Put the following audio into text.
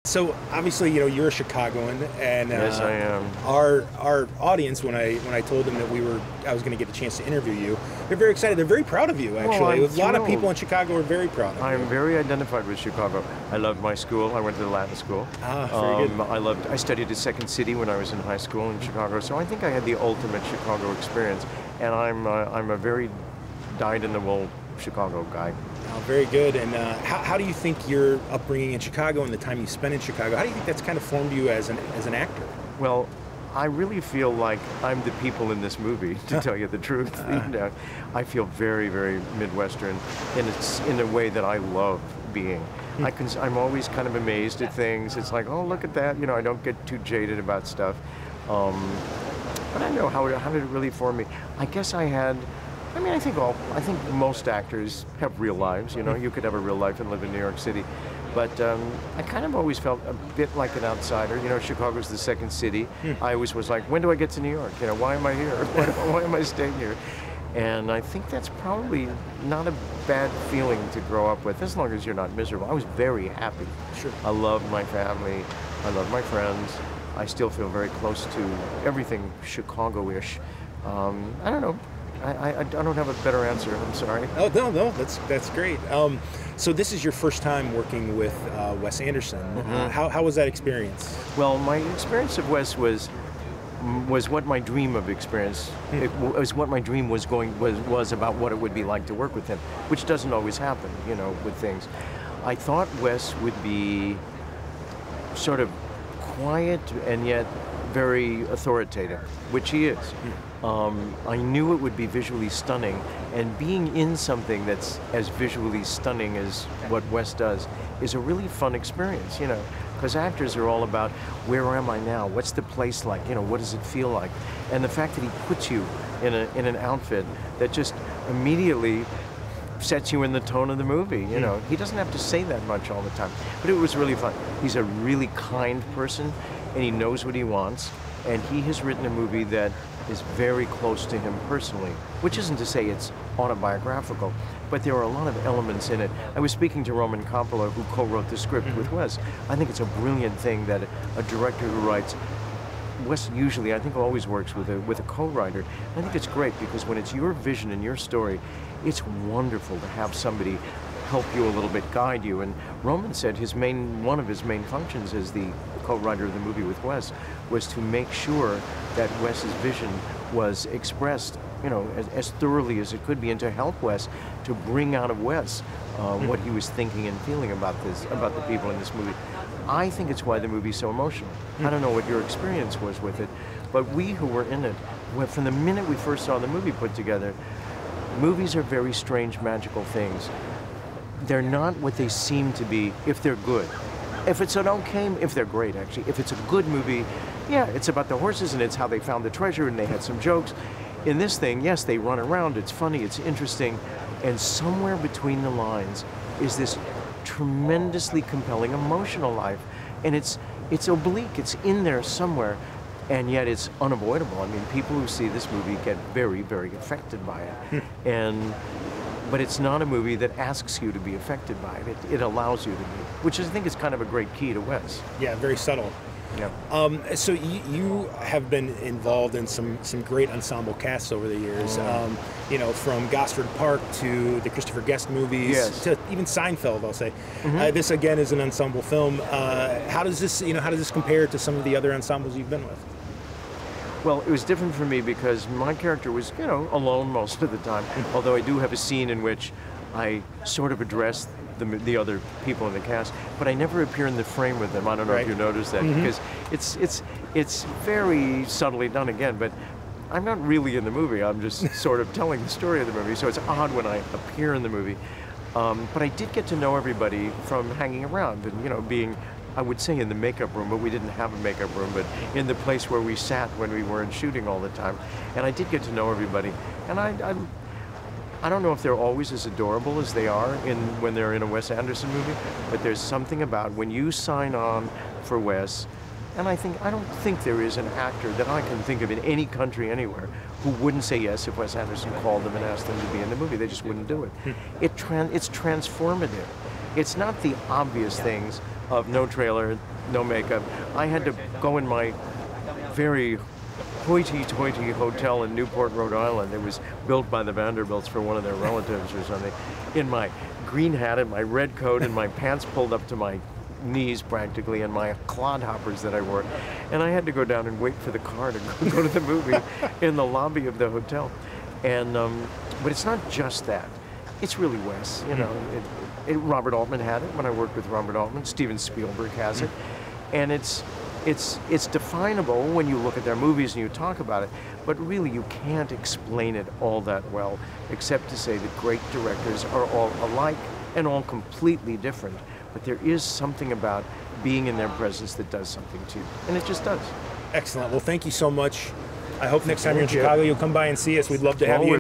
So obviously, you're a Chicagoan, and Yes, I am. Our audience, when I told them that I was going to get a chance to interview you, they're very excited. They're very proud of you. Actually, I'm a lot of thrilled. people in Chicago are very proud of you. I'm very identified with Chicago. I loved my school. I went to the Latin school. Very good. I studied at Second City when I was in high school in Chicago. So I think I had the ultimate Chicago experience, and I'm a very dyed-in-the-wool Chicago guy. Oh, very good. And how do you think your upbringing in Chicago and the time you spent in Chicago, how do you think that's kind of formed you as an actor? Well, I really feel like I'm the people in this movie, to tell you the truth. I feel very, very Midwestern, and it's in a way that I love being. I'm always kind of amazed at things. It's like, oh, look at that. I don't get too jaded about stuff. But I don't know, how did it really form me? I guess I think most actors have real lives. You could have a real life and live in New York City. But I kind of always felt a bit like an outsider. Chicago's the second city. I always was like, when do I get to New York? Why am I here? Why am I staying here? And I think that's probably not a bad feeling to grow up with, as long as you're not miserable. I was very happy. Sure. I love my family. I love my friends. I still feel very close to everything Chicago-ish. I don't know. I don't have a better answer. I'm sorry. Oh, no, that's great. So this is your first time working with Wes Anderson. How was that experience? Well, my experience of Wes was what my dream of experience. It was what my dream was about what it would be like to work with him, which doesn't always happen, with things. I thought Wes would be sort of quiet and yet very authoritative, which he is. I knew it would be visually stunning, and being in something that's as visually stunning as what Wes does is a really fun experience, because actors are all about, where am I now? What's the place like? What does it feel like? And the fact that he puts you in an outfit that just immediately sets you in the tone of the movie, He doesn't have to say that much all the time, but it was really fun. He's a really kind person, and he knows what he wants, and he has written a movie that is very close to him personally, which isn't to say it's autobiographical, but there are a lot of elements in it. I was speaking to Roman Coppola, who co-wrote the script with Wes. I think it's a brilliant thing that a director who writes, Wes usually, I think, always works with a co-writer. I think it's great because when it's your vision and your story, it's wonderful to have somebody help you a little bit, guide you. And Roman said one of his main functions as the co-writer of the movie with Wes was to make sure that Wes's vision was expressed, as thoroughly as it could be, and to help Wes to bring out of Wes what he was thinking and feeling about the people in this movie. I think it's why the movie's so emotional. I don't know what your experience was with it, but we who were in it, from the minute we first saw the movie put together, movies are very strange, magical things. They're not what they seem to be if they're good. If they're great, actually. If it's a good movie, yeah, it's about the horses and it's how they found the treasure and they had some jokes. In this thing, yes, they run around, it's funny, it's interesting, and somewhere between the lines is this tremendously compelling emotional life. And it's oblique, it's in there somewhere, and yet it's unavoidable. I mean, people who see this movie get very, very affected by it. But it's not a movie that asks you to be affected by it. It allows you to be, which I think is kind of a great key to Wes. Yeah, very subtle. Yeah. So you have been involved in some great ensemble casts over the years. From Gosford Park to the Christopher Guest movies to even Seinfeld, I'll say. This again is an ensemble film. How does this compare to some of the other ensembles you've been with? Well, it was different for me because my character was, alone most of the time. Although I do have a scene in which I sort of address the other people in the cast, but I never appear in the frame with them. I don't know if you noticed that, because it's very subtly done again, but I'm not really in the movie. I'm just sort of telling the story of the movie, so it's odd when I appear in the movie. But I did get to know everybody from hanging around and, being, I would say, in the makeup room, but we didn't have a makeup room, but in the place where we sat when we weren't shooting all the time. And I did get to know everybody. And I don't know if they're always as adorable as they are when they're in a Wes Anderson movie, but there's something about when you sign on for Wes, and I don't think there is an actor that I can think of in any country anywhere who wouldn't say yes if Wes Anderson called them and asked them to be in the movie. They just wouldn't do it. It's transformative. It's not the obvious things of no trailer, no makeup. I had to go in my very hoity-toity hotel in Newport, Rhode Island. It was built by the Vanderbilts for one of their relatives or something. In my green hat and my red coat and my pants pulled up to my knees practically, and my clodhoppers that I wore. And I had to go down and wait for the car to go to the movie in the lobby of the hotel. And but it's not just that. It's really Wes, you know. Robert Altman had it when I worked with Robert Altman. Steven Spielberg has it. And it's definable when you look at their movies and you talk about it, but really you can't explain it all that well, except to say that great directors are all alike and all completely different. But there is something about being in their presence that does something to you, and it just does. Excellent. Well, thank you so much. I hope next time you're in Chicago, you'll come by and see us. We'd love to have you.